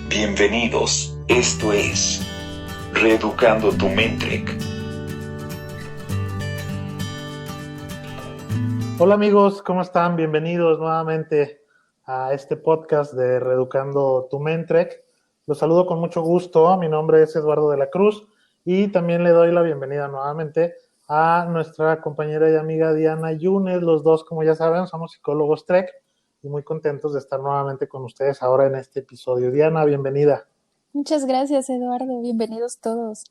Bienvenidos, esto es Reeducando tu Mente. Hola amigos, ¿cómo están? Bienvenidos nuevamente a este podcast de Reeducando tu Mente. Los saludo con mucho gusto, mi nombre es Eduardo de la Cruz y también le doy la bienvenida nuevamente a nuestra compañera y amiga Diana Yunes. Los dos, como ya saben, somos psicólogos TREC y muy contentos de estar nuevamente con ustedes ahora en este episodio. Diana, bienvenida. Muchas gracias, Eduardo. Bienvenidos todos.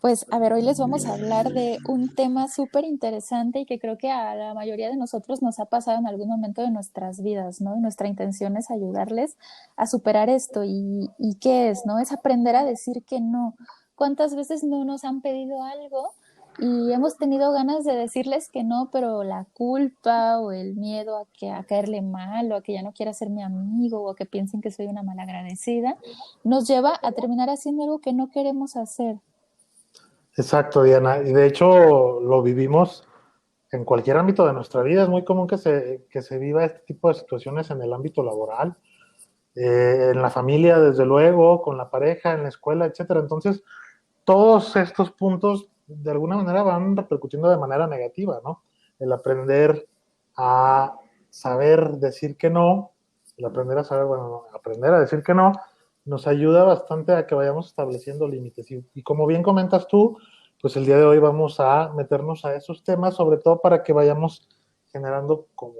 Pues, a ver, hoy les vamos a hablar de un tema súper interesante y que creo que a la mayoría de nosotros nos ha pasado en algún momento de nuestras vidas, ¿no? Y nuestra intención es ayudarles a superar esto. ¿Y qué es, no? Es aprender a decir que no. ¿Cuántas veces no nos han pedido algo y hemos tenido ganas de decirles que no, pero la culpa o el miedo a caerle mal o a que ya no quiera ser mi amigo o a que piensen que soy una malagradecida, nos lleva a terminar haciendo algo que no queremos hacer? Exacto, Diana. Y de hecho lo vivimos en cualquier ámbito de nuestra vida. Es muy común que se viva este tipo de situaciones en el ámbito laboral, en la familia, desde luego, con la pareja, en la escuela, etcétera. Entonces, todos estos puntos de alguna manera van repercutiendo de manera negativa, ¿no? El aprender a saber decir que no, el aprender a saber, bueno, aprender a decir que no, nos ayuda bastante a que vayamos estableciendo límites. Y como bien comentas tú, pues el día de hoy vamos a meternos a esos temas, sobre todo para que vayamos generando, como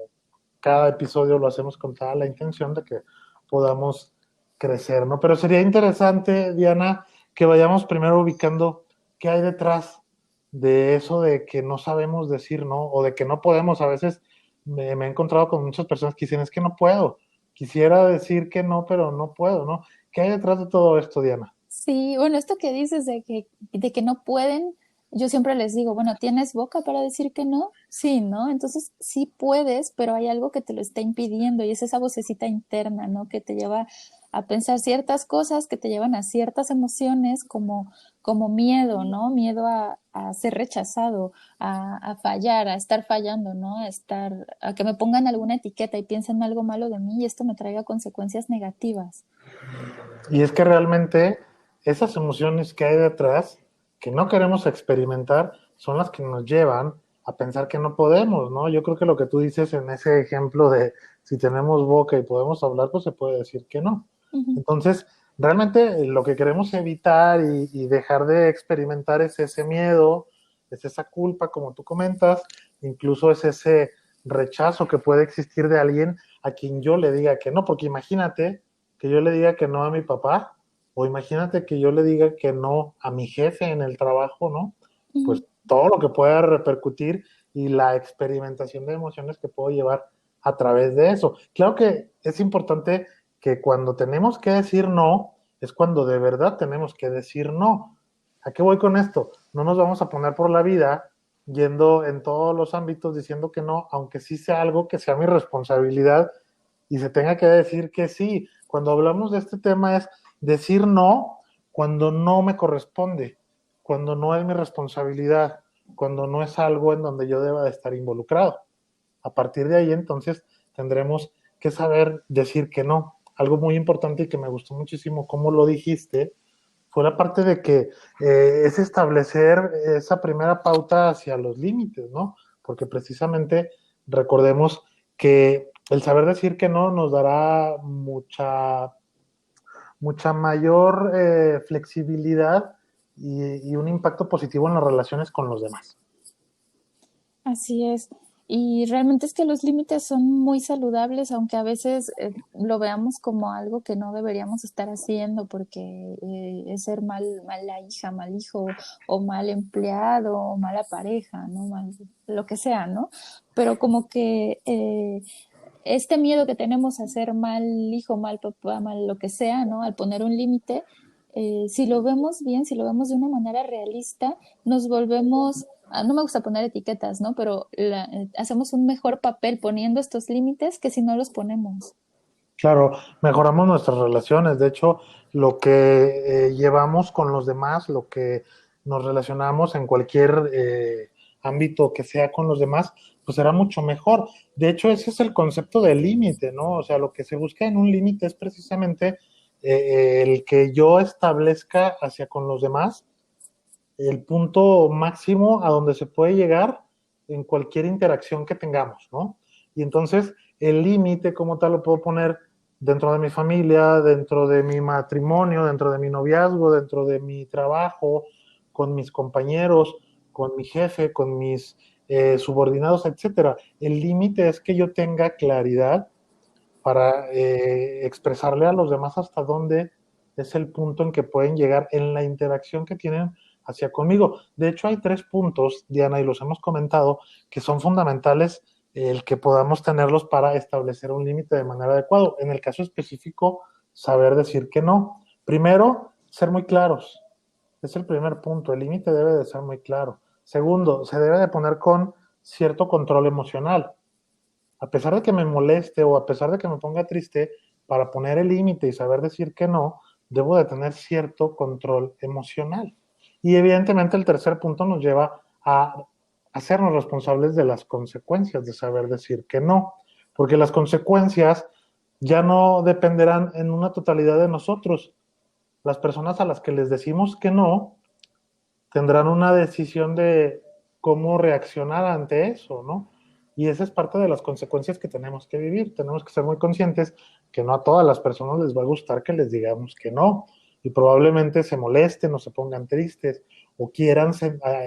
cada episodio lo hacemos con toda la intención de que podamos crecer, ¿no? Pero sería interesante, Diana, que vayamos primero ubicando qué hay detrás de eso de que no sabemos decir no o de que no podemos. A veces me he encontrado con muchas personas que dicen, es que no puedo, quisiera decir que no, pero no puedo, ¿no? ¿Qué hay detrás de todo esto, Diana? Sí, bueno, esto que dices de que no pueden, yo siempre les digo, bueno, ¿tienes boca para decir que no? Sí, ¿no? Entonces sí puedes, pero hay algo que te lo está impidiendo y es esa vocecita interna, ¿no? Que te lleva a pensar ciertas cosas, que te llevan a ciertas emociones como miedo, ¿no? Miedo a ser rechazado, a fallar, a estar fallando, ¿no? A que me pongan alguna etiqueta y piensen algo malo de mí y esto me traiga consecuencias negativas. Y es que realmente esas emociones que hay detrás, que no queremos experimentar, son las que nos llevan a pensar que no podemos, ¿no? Yo creo que lo que tú dices en ese ejemplo de si tenemos boca y podemos hablar, pues se puede decir que no. Ujú. Entonces, realmente lo que queremos evitar y dejar de experimentar es ese miedo, es esa culpa, como tú comentas, incluso es ese rechazo que puede existir de alguien a quien yo le diga que no, porque imagínate que yo le diga que no a mi papá, o imagínate que yo le diga que no a mi jefe en el trabajo, ¿no? Ujú. Pues todo lo que pueda repercutir y la experimentación de emociones que puedo llevar a través de eso. Claro que es importante que cuando tenemos que decir no, es cuando de verdad tenemos que decir no. ¿A qué voy con esto? No nos vamos a poner por la vida yendo en todos los ámbitos diciendo que no, aunque sí sea algo que sea mi responsabilidad y se tenga que decir que sí. Cuando hablamos de este tema es decir no cuando no me corresponde, cuando no es mi responsabilidad, cuando no es algo en donde yo deba de estar involucrado. A partir de ahí entonces tendremos que saber decir que no. Algo muy importante y que me gustó muchísimo cómo lo dijiste fue la parte de que es establecer esa primera pauta hacia los límites, ¿no? Porque precisamente recordemos que el saber decir que no nos dará mucha mayor flexibilidad y un impacto positivo en las relaciones con los demás. Así es. Y realmente es que los límites son muy saludables, aunque a veces lo veamos como algo que no deberíamos estar haciendo porque es ser mala hija, mal hijo o mal empleado o mala pareja, ¿no? Lo que sea, ¿no? Pero como que este miedo que tenemos a ser mal hijo, mal papá, mal lo que sea, ¿no? Al poner un límite, si lo vemos bien, si lo vemos de una manera realista, nos volvemos, no me gusta poner etiquetas, ¿no? Pero hacemos un mejor papel poniendo estos límites que si no los ponemos. Claro, mejoramos nuestras relaciones. De hecho, lo que llevamos con los demás, lo que nos relacionamos en cualquier ámbito que sea con los demás, pues será mucho mejor. De hecho, ese es el concepto del límite, ¿no? O sea, lo que se busca en un límite es precisamente el que yo establezca hacia con los demás el punto máximo a donde se puede llegar en cualquier interacción que tengamos, ¿no? Y entonces el límite como tal lo puedo poner dentro de mi familia, dentro de mi matrimonio, dentro de mi noviazgo, dentro de mi trabajo, con mis compañeros, con mi jefe, con mis subordinados, etcétera. El límite es que yo tenga claridad para expresarle a los demás hasta dónde es el punto en que pueden llegar en la interacción que tienen hacia conmigo. De hecho, hay 3 puntos, Diana, y los hemos comentado, que son fundamentales el que podamos tenerlos para establecer un límite de manera adecuada. En el caso específico, saber decir que no. Primero, ser muy claros. Es el primer punto. El límite debe de ser muy claro. Segundo, se debe de poner con cierto control emocional. A pesar de que me moleste o a pesar de que me ponga triste, para poner el límite y saber decir que no, debo de tener cierto control emocional. Y evidentemente el tercer punto nos lleva a hacernos responsables de las consecuencias de saber decir que no, porque las consecuencias ya no dependerán en una totalidad de nosotros. Las personas a las que les decimos que no tendrán una decisión de cómo reaccionar ante eso, ¿no? Y esa es parte de las consecuencias que tenemos que vivir. Tenemos que ser muy conscientes que no a todas las personas les va a gustar que les digamos que no. Y probablemente se molesten o se pongan tristes o quieran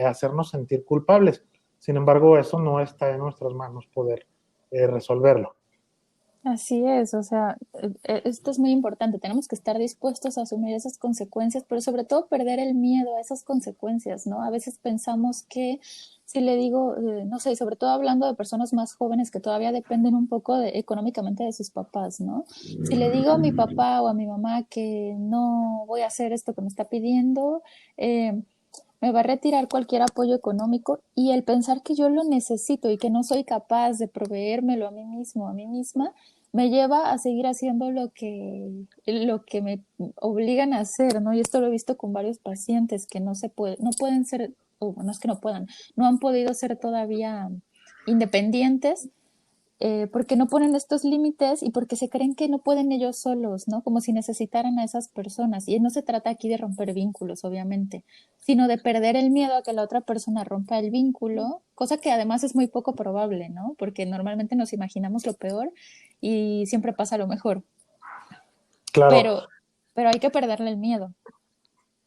hacernos sentir culpables. Sin embargo, eso no está en nuestras manos poder resolverlo. Así es, o sea, esto es muy importante. Tenemos que estar dispuestos a asumir esas consecuencias, pero sobre todo perder el miedo a esas consecuencias, ¿no? A veces pensamos que si le digo, no sé, sobre todo hablando de personas más jóvenes que todavía dependen un poco económicamente de sus papás, ¿no? Si le digo a mi papá o a mi mamá que no voy a hacer esto que me está pidiendo, me va a retirar cualquier apoyo económico y el pensar que yo lo necesito y que no soy capaz de proveérmelo a mí mismo, a mí misma, me lleva a seguir haciendo lo que me obligan a hacer, ¿no? Y esto lo he visto con varios pacientes que no pueden ser, o no es que no puedan, no han podido ser todavía independientes porque no ponen estos límites y porque se creen que no pueden ellos solos, ¿no? Como si necesitaran a esas personas. Y no se trata aquí de romper vínculos, obviamente, sino de perder el miedo a que la otra persona rompa el vínculo, cosa que además es muy poco probable, ¿no? Porque normalmente nos imaginamos lo peor y siempre pasa lo mejor. Claro, Pero, pero hay que perderle el miedo.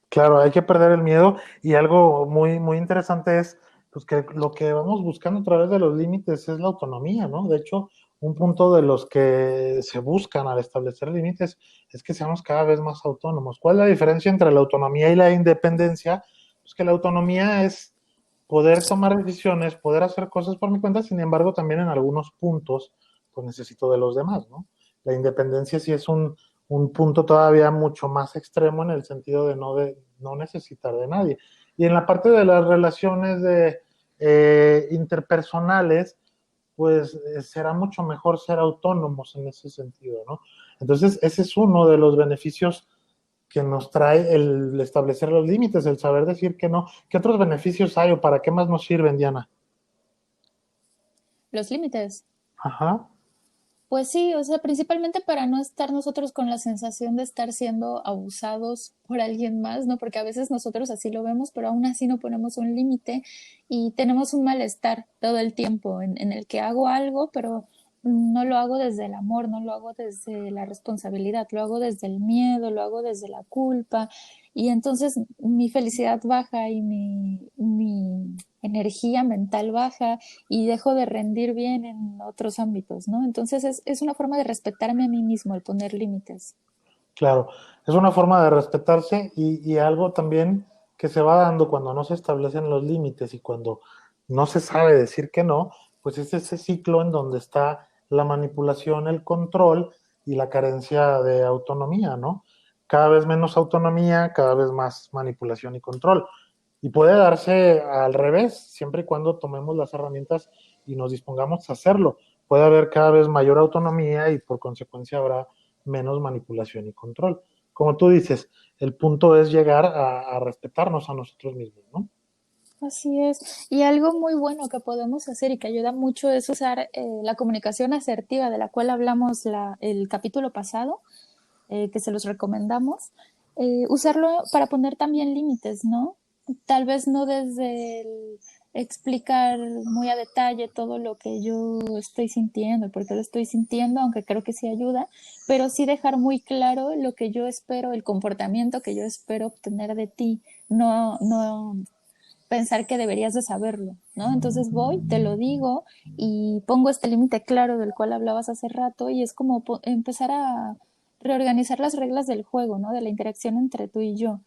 claro, hay que perder el miedo y algo muy, muy interesante es pues, que lo que vamos buscando a través de los límites es la autonomía, ¿no? De hecho, un punto de los que se buscan al establecer límites es que seamos cada vez más autónomos. ¿Cuál es la diferencia entre la autonomía y la independencia? Pues que la autonomía es poder tomar decisiones, poder hacer cosas por mi cuenta, sin embargo, también en algunos puntos, pues necesito de los demás, ¿no? La independencia sí es un punto todavía mucho más extremo en el sentido de no necesitar de nadie. Y en la parte de las relaciones interpersonales, pues será mucho mejor ser autónomos en ese sentido, ¿no? Entonces, ese es uno de los beneficios que nos trae el establecer los límites, el saber decir que no. ¿Qué otros beneficios hay o para qué más nos sirven, Diana? Los límites. Ajá, Pues sí, o sea, principalmente para no estar nosotros con la sensación de estar siendo abusados por alguien más, ¿no? Porque a veces nosotros así lo vemos, pero aún así no ponemos un límite y tenemos un malestar todo el tiempo en el que hago algo, pero no lo hago desde el amor, no lo hago desde la responsabilidad, lo hago desde el miedo, lo hago desde la culpa y entonces mi felicidad baja y mi energía mental baja y dejo de rendir bien en otros ámbitos, ¿no? Entonces es una forma de respetarme a mí mismo, el poner límites. claro. Es una forma de respetarse y algo también que se va dando cuando no se establecen los límites y cuando no se sabe decir que no, pues es ese ciclo en donde está la manipulación, el control y la carencia de autonomía, ¿no? Cada vez menos autonomía, cada vez más manipulación y control. Y puede darse al revés, siempre y cuando tomemos las herramientas y nos dispongamos a hacerlo. Puede haber cada vez mayor autonomía y por consecuencia habrá menos manipulación y control. Como tú dices, el punto es llegar a respetarnos a nosotros mismos, ¿no? Así es. Y algo muy bueno que podemos hacer y que ayuda mucho es usar la comunicación asertiva de la cual hablamos el capítulo pasado. que se los recomendamos, usarlo para poner también límites, ¿no? Tal vez no desde el explicar muy a detalle todo lo que yo estoy sintiendo, porque lo estoy sintiendo, aunque creo que sí ayuda, pero sí dejar muy claro lo que yo espero, el comportamiento que yo espero obtener de ti, no pensar que deberías de saberlo, ¿no? Entonces voy, te lo digo y pongo este límite claro del cual hablabas hace rato y es como empezar a reorganizar las reglas del juego, ¿no? De la interacción entre tú y yo.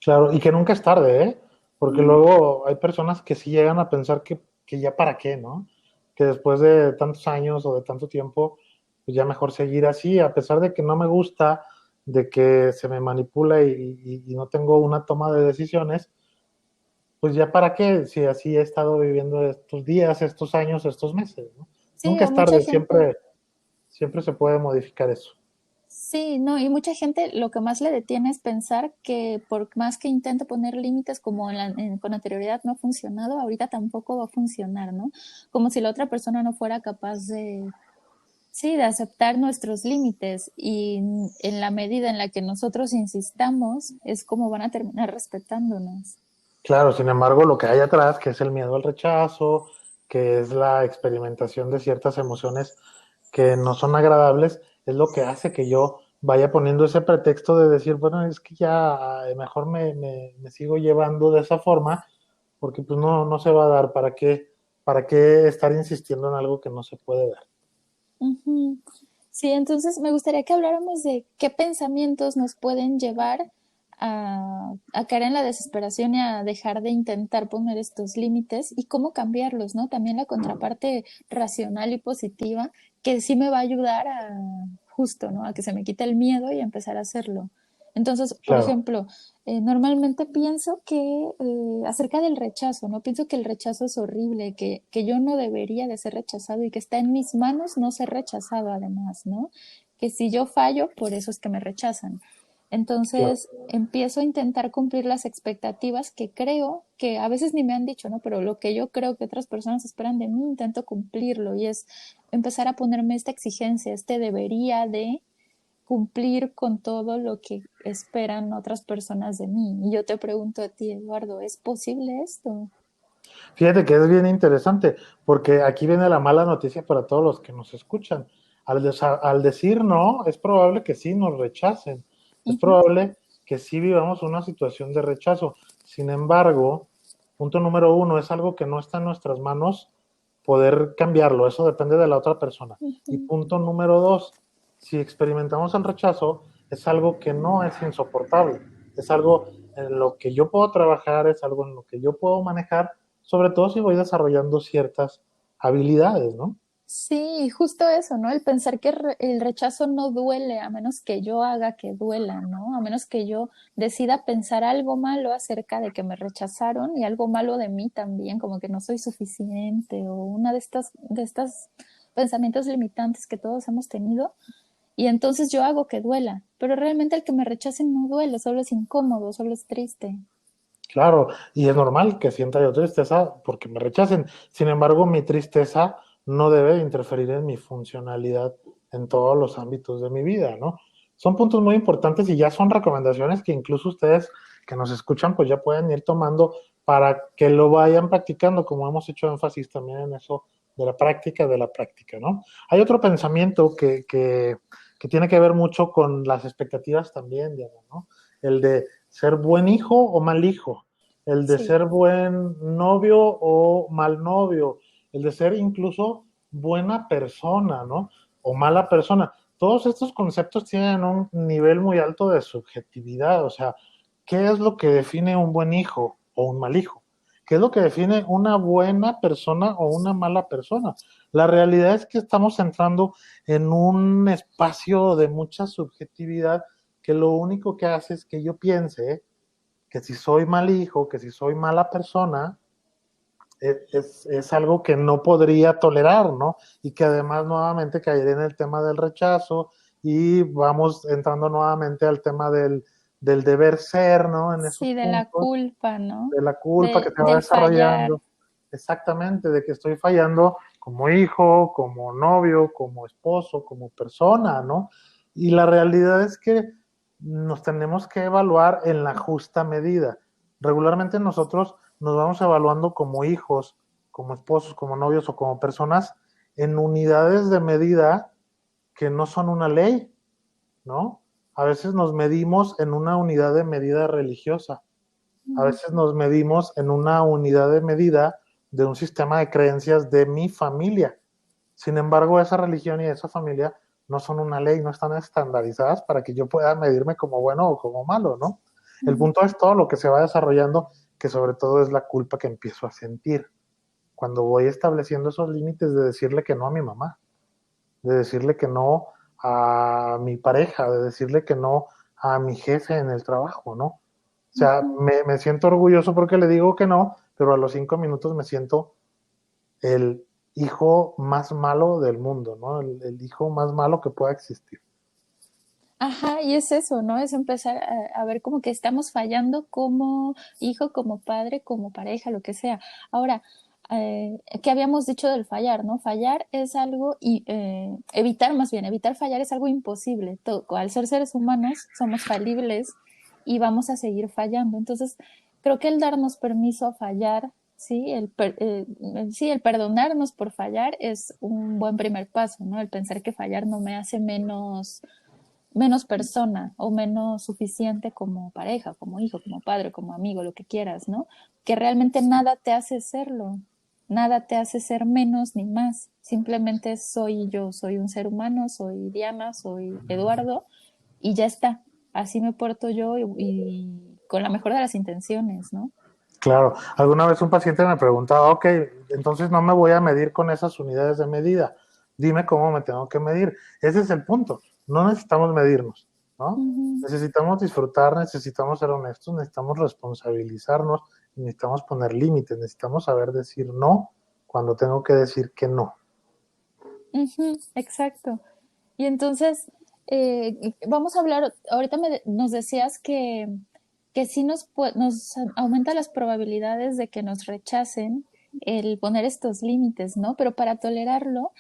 Claro, y que nunca es tarde, ¿eh? Porque luego hay personas que sí llegan a pensar que ya para qué, ¿no? Que después de tantos años o de tanto tiempo, pues ya mejor seguir así, a pesar de que no me gusta, de que se me manipula y no tengo una toma de decisiones, pues ya para qué, si así he estado viviendo estos días, estos años, estos meses, ¿no? Sí, Nunca o es mucha tarde, gente. siempre se puede modificar eso. Sí, no, y mucha gente lo que más le detiene es pensar que por más que intente poner límites como con anterioridad no ha funcionado, ahorita tampoco va a funcionar, ¿no? Como si la otra persona no fuera capaz de, sí, de aceptar nuestros límites y en la medida en la que nosotros insistamos es como van a terminar respetándonos. Claro, sin embargo, lo que hay atrás, que es el miedo al rechazo, que es la experimentación de ciertas emociones que no son agradables, es lo que hace que yo vaya poniendo ese pretexto de decir, bueno, es que ya mejor me sigo llevando de esa forma, porque pues no se va a dar, para qué estar insistiendo en algo que no se puede dar? Ujú. Sí, entonces me gustaría que habláramos de qué pensamientos nos pueden llevar a caer en la desesperación y a dejar de intentar poner estos límites y cómo cambiarlos, ¿no? También la contraparte racional y positiva que sí me va a ayudar a justo, ¿no? A que se me quite el miedo y a empezar a hacerlo. Entonces, por Claro, ejemplo, normalmente pienso que acerca del rechazo, ¿no? Pienso que el rechazo es horrible, que yo no debería de ser rechazado y que está en mis manos no ser rechazado además, ¿no? Que si yo fallo, por eso es que me rechazan. claro. Entonces empiezo a intentar cumplir las expectativas que creo que a veces ni me han dicho, ¿no? Pero lo que yo creo que otras personas esperan de mí, intento cumplirlo y es empezar a ponerme esta exigencia, este debería de cumplir con todo lo que esperan otras personas de mí. Y yo te pregunto a ti, Eduardo, ¿es posible esto? Fíjate que es bien interesante, porque aquí viene la mala noticia para todos los que nos escuchan. Al decir no, es probable que sí nos rechacen, es Ujú. probable que sí vivamos una situación de rechazo. Sin embargo, punto número uno, es algo que no está en nuestras manos poder cambiarlo, eso depende de la otra persona. Y Ujú. punto número dos, si experimentamos el rechazo, es algo que no es insoportable, es algo en lo que yo puedo trabajar, es algo en lo que yo puedo manejar, sobre todo si voy desarrollando ciertas habilidades, ¿no? Sí, justo eso, ¿no? El pensar que el rechazo no duele a menos que yo haga que duela, ¿no? A menos que yo decida pensar algo malo acerca de que me rechazaron y algo malo de mí también, como que no soy suficiente o una de estas pensamientos limitantes que todos hemos tenido. Y entonces yo hago que duela, pero realmente el que me rechacen no duele, solo es incómodo, solo es triste. Claro, y es normal que sienta yo tristeza porque me rechacen. Sin embargo, mi tristeza no debe interferir en mi funcionalidad en todos los ámbitos de mi vida, ¿no? Son puntos muy importantes y ya son recomendaciones que incluso ustedes que nos escuchan, pues ya pueden ir tomando para que lo vayan practicando, como hemos hecho énfasis también en eso de la práctica, ¿no? Hay otro pensamiento que tiene que ver mucho con las expectativas también, Diana, ¿no? El de ser buen hijo o mal hijo, el de Sí. ser buen novio o mal novio, el de ser incluso buena persona, ¿no? O mala persona. Todos estos conceptos tienen un nivel muy alto de subjetividad, o sea, ¿qué es lo que define un buen hijo o un mal hijo? ¿Qué es lo que define una buena persona o una mala persona? La realidad es que estamos entrando en un espacio de mucha subjetividad que lo único que hace es que yo piense que si soy mal hijo, que si soy mala persona, es algo que no podría tolerar, ¿no? Y que además nuevamente caería en el tema del rechazo y vamos entrando nuevamente al tema del deber ser, ¿no? En esos Sí, de la puntos, culpa, ¿no? de la culpa que se va Del fallar. desarrollando, exactamente, de que estoy fallando como hijo, como novio, como esposo, como persona, ¿no? Y la realidad es que nos tenemos que evaluar en la justa medida. Regularmente nosotros nos vamos evaluando como hijos, como esposos, como novios o como personas en unidades de medida que no son una ley, ¿no? A veces nos medimos en una unidad de medida religiosa, a veces nos medimos en una unidad de medida de un sistema de creencias de mi familia. Sin embargo, esa religión y esa familia no son una ley, no están estandarizadas para que yo pueda medirme como bueno o como malo, ¿no? El punto es todo lo que se va desarrollando, que sobre todo es la culpa que empiezo a sentir cuando voy estableciendo esos límites de decirle que no a mi mamá, de decirle que no a mi pareja, de decirle que no a mi jefe en el trabajo, ¿no? O sea, me siento orgulloso porque le digo que no, pero a los 5 minutos me siento el hijo más malo del mundo, ¿no? El hijo más malo que pueda existir. Ajá, y es eso, ¿no? Es empezar a ver como que estamos fallando como hijo, como padre, como pareja, lo que sea. Ahora, ¿qué habíamos dicho del fallar, no? Fallar es algo, y evitar más bien, evitar fallar es algo imposible. Al ser seres humanos, somos falibles y vamos a seguir fallando. Entonces, creo que el darnos permiso a fallar, ¿sí? Sí, el perdonarnos por fallar es un buen primer paso, ¿no? El pensar que fallar no me hace menos persona o menos suficiente como pareja, como hijo, como padre, como amigo, lo que quieras, ¿no? Que realmente nada te hace serlo, nada te hace ser menos ni más, simplemente soy yo, soy un ser humano, soy Diana, soy Eduardo y ya está, así me porto yo y con la mejor de las intenciones, ¿no? Claro, alguna vez un paciente me preguntaba, ok, entonces no me voy a medir con esas unidades de medida, dime cómo me tengo que medir. Ese es el punto, no necesitamos medirnos, ¿no? Uh-huh. Necesitamos disfrutar, necesitamos ser honestos, necesitamos responsabilizarnos, necesitamos poner límites, necesitamos saber decir no cuando tengo que decir que no. Uh-huh, exacto. Y entonces, vamos a hablar, ahorita nos decías que sí nos aumenta las probabilidades de que nos rechacen el poner estos límites, ¿no? Pero para tolerarlo,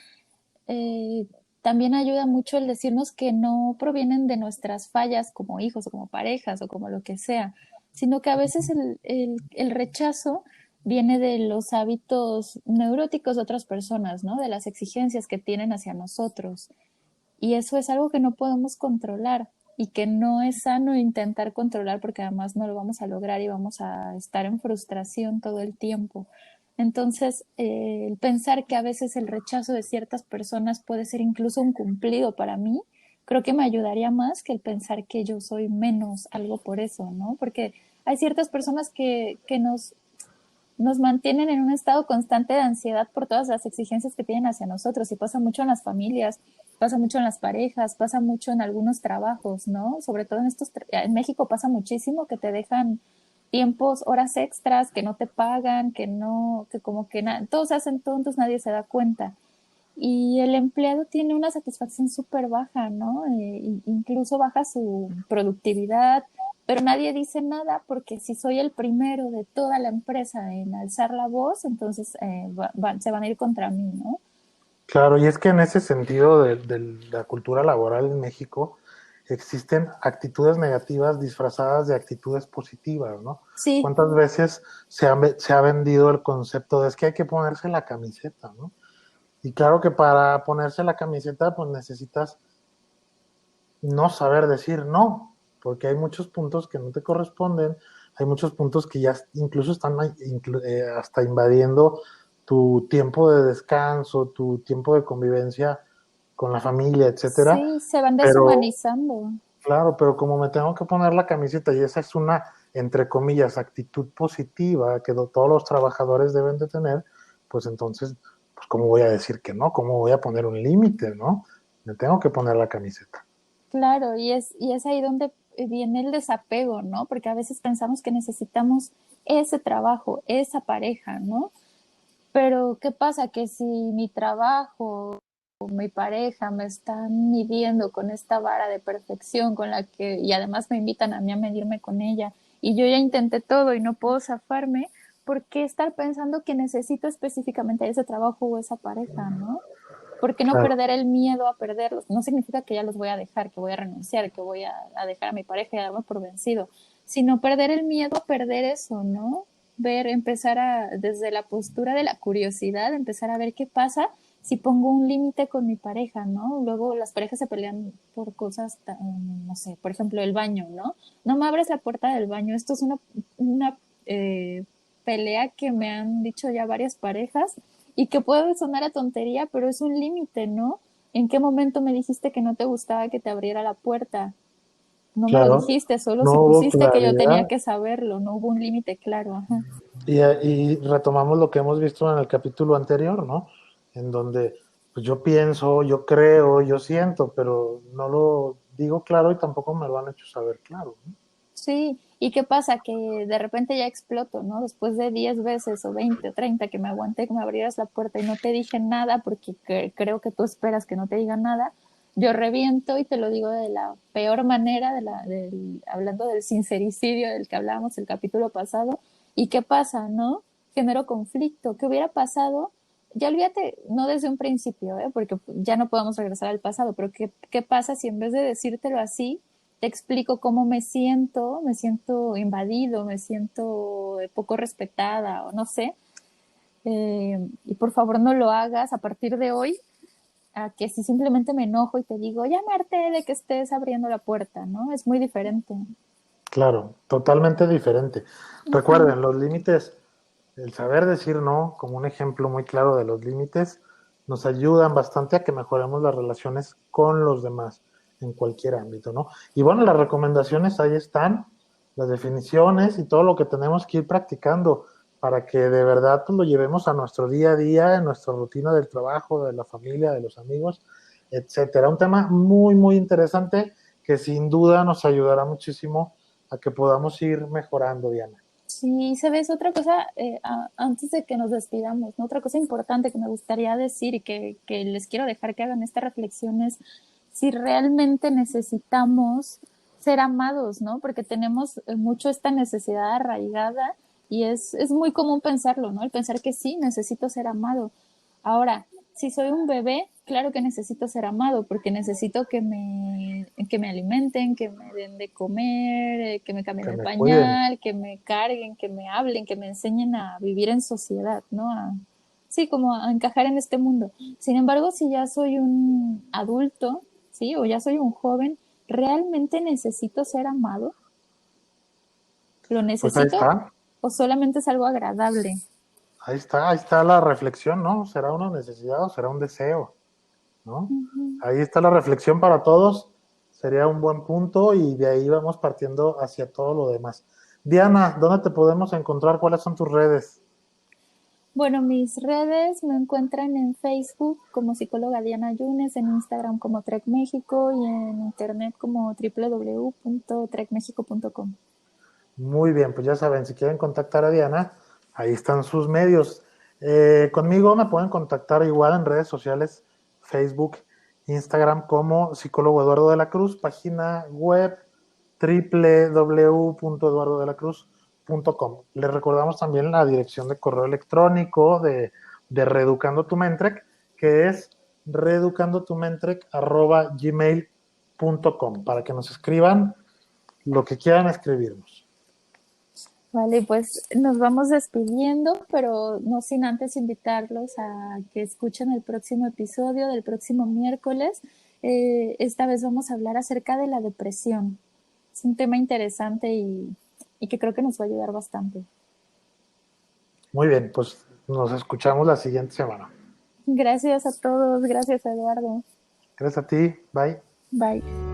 eh, también ayuda mucho el decirnos que no provienen de nuestras fallas como hijos o como parejas o como lo que sea, sino que a veces el rechazo viene de los hábitos neuróticos de otras personas, ¿no? De las exigencias que tienen hacia nosotros. Y eso es algo que no podemos controlar y que no es sano intentar controlar porque además no lo vamos a lograr y vamos a estar en frustración todo el tiempo. Entonces, el pensar que a veces el rechazo de ciertas personas puede ser incluso un cumplido para mí, creo que me ayudaría más que el pensar que yo soy menos algo por eso, ¿no? Porque hay ciertas personas que nos mantienen en un estado constante de ansiedad por todas las exigencias que tienen hacia nosotros y pasa mucho en las familias, pasa mucho en las parejas, pasa mucho en algunos trabajos, ¿no? Sobre todo en México pasa muchísimo que te dejan tiempos, horas extras que no te pagan, que no, que como que todos hacen tontos, nadie se da cuenta. Y el empleado tiene una satisfacción súper baja, ¿no? Incluso baja su productividad, pero nadie dice nada porque si soy el primero de toda la empresa en alzar la voz, entonces se van a ir contra mí, ¿no? Claro, y es que en ese sentido de la cultura laboral en México existen actitudes negativas disfrazadas de actitudes positivas, ¿no? Sí, ¿Cuántas veces se ha vendido el concepto de es que hay que ponerse la camiseta, ¿no? Y claro que para ponerse la camiseta pues necesitas no saber decir no, porque hay muchos puntos que no te corresponden, hay muchos puntos que ya incluso están hasta invadiendo tu tiempo de descanso, tu tiempo de convivencia con la familia, etcétera. sí, se van Pero, deshumanizando. claro, pero como me tengo que poner la camiseta y esa es una, entre comillas, actitud positiva que todos los trabajadores deben de tener, pues entonces, pues ¿cómo voy a decir que no? ¿Cómo voy a poner un límite, no? Me tengo que poner la camiseta. Claro, y es ahí donde viene el desapego, ¿no? Porque a veces pensamos que necesitamos ese trabajo, esa pareja, ¿no? Pero ¿qué pasa? Que si mi trabajo o mi pareja me están midiendo con esta vara de perfección con la que, y además me invitan a mí a medirme con ella, y yo ya intenté todo y no puedo zafarme, ¿por qué estar pensando que necesito específicamente ese trabajo o esa pareja, ¿no? ¿Por qué no Claro. perder el miedo a perderlos? No significa que ya los voy a dejar, que voy a renunciar, que voy a dejar a mi pareja y a darme por vencido, sino perder el miedo a perder eso, ¿no? Empezar desde la postura de la curiosidad, empezar a ver qué pasa si pongo un límite con mi pareja, ¿no? Luego las parejas se pelean por cosas, no sé, por ejemplo, el baño, ¿no? No me abres la puerta del baño. Esto es una pelea que me han dicho ya varias parejas y que puede sonar a tontería, pero es un límite, ¿no? ¿En qué momento me dijiste que no te gustaba que te abriera la puerta? No me lo Claro, dijiste, solo no hubo supusiste que yo tenía claridad que saberlo, no hubo un límite claro. Ajá. y retomamos lo que hemos visto en el capítulo anterior, ¿no? En donde pues yo pienso, yo creo, yo siento, pero no lo digo claro y tampoco me lo han hecho saber claro, ¿no? Sí, ¿y qué pasa? Que de repente ya exploto, ¿no? Después de 10 veces o 20 o 30 que me aguanté que me abrieras la puerta y no te dije nada porque creo que tú esperas que no te diga nada, yo reviento y te lo digo de la peor manera, hablando del sincericidio del que hablábamos el capítulo pasado. ¿Y qué pasa, no? Genero conflicto. ¿Qué hubiera pasado? Ya olvídate, no desde un principio, ¿eh? Porque ya no podemos regresar al pasado, pero ¿qué pasa si en vez de decírtelo así, te explico cómo me siento invadido, me siento poco respetada o no sé, y por favor no lo hagas a partir de hoy, a que si simplemente me enojo y te digo, ya me harté de que estés abriendo la puerta, ¿no? Es muy diferente. Claro, totalmente diferente. Ujú. Recuerden, los límites, el saber decir no, como un ejemplo muy claro de los límites, nos ayudan bastante a que mejoremos las relaciones con los demás en cualquier ámbito, ¿no? Y bueno, las recomendaciones ahí están, las definiciones y todo lo que tenemos que ir practicando para que de verdad pues, lo llevemos a nuestro día a día, en nuestra rutina del trabajo, de la familia, de los amigos, etcétera. Un tema muy, muy interesante que sin duda nos ayudará muchísimo a que podamos ir mejorando, Diana. Sí, sabes, otra cosa, antes de que nos despidamos, ¿no? Otra cosa importante que me gustaría decir y que les quiero dejar que hagan esta reflexión es si realmente necesitamos ser amados, ¿no? Porque tenemos mucho esta necesidad arraigada y es muy común pensarlo, ¿no? El pensar que sí, necesito ser amado. Ahora, si soy un bebé, claro que necesito ser amado, porque necesito que me alimenten, que me den de comer, que me cambien Que el me cuiden. pañal, que me carguen, que me hablen, que me enseñen a vivir en sociedad, ¿no? Sí, como a encajar en este mundo. Sin embargo, si ya soy un adulto, ¿sí? O ya soy un joven, ¿realmente necesito ser amado? ¿Lo Pues necesito o solamente es algo agradable? ahí está la reflexión, ¿no? ¿Será una necesidad o será un deseo? ¿No? Ujú. Ahí está la reflexión para todos, sería un buen punto y de ahí vamos partiendo hacia todo lo demás. Diana, ¿dónde te podemos encontrar? ¿Cuáles son tus redes? Bueno, mis redes me encuentran en Facebook como psicóloga Diana Yunes, en Instagram como Trek México y en internet como www.trekmexico.com. Muy bien, pues ya saben, si quieren contactar a Diana, ahí están sus medios. Conmigo me pueden contactar igual en redes sociales, Facebook, Instagram como psicólogo Eduardo de la Cruz, página web www.eduardodelacruz.com. Les recordamos también la dirección de correo electrónico de Reeducando tu Mentrek, que es reeducandotumentrek@gmail.com, para que nos escriban lo que quieran escribirnos. Vale, pues nos vamos despidiendo, pero no sin antes invitarlos a que escuchen el próximo episodio del próximo miércoles. Esta vez vamos a hablar acerca de la depresión. Es un tema interesante y que creo que nos va a ayudar bastante. Muy bien, pues nos escuchamos la siguiente semana. Gracias a todos, gracias Eduardo. Gracias a ti, bye. Bye.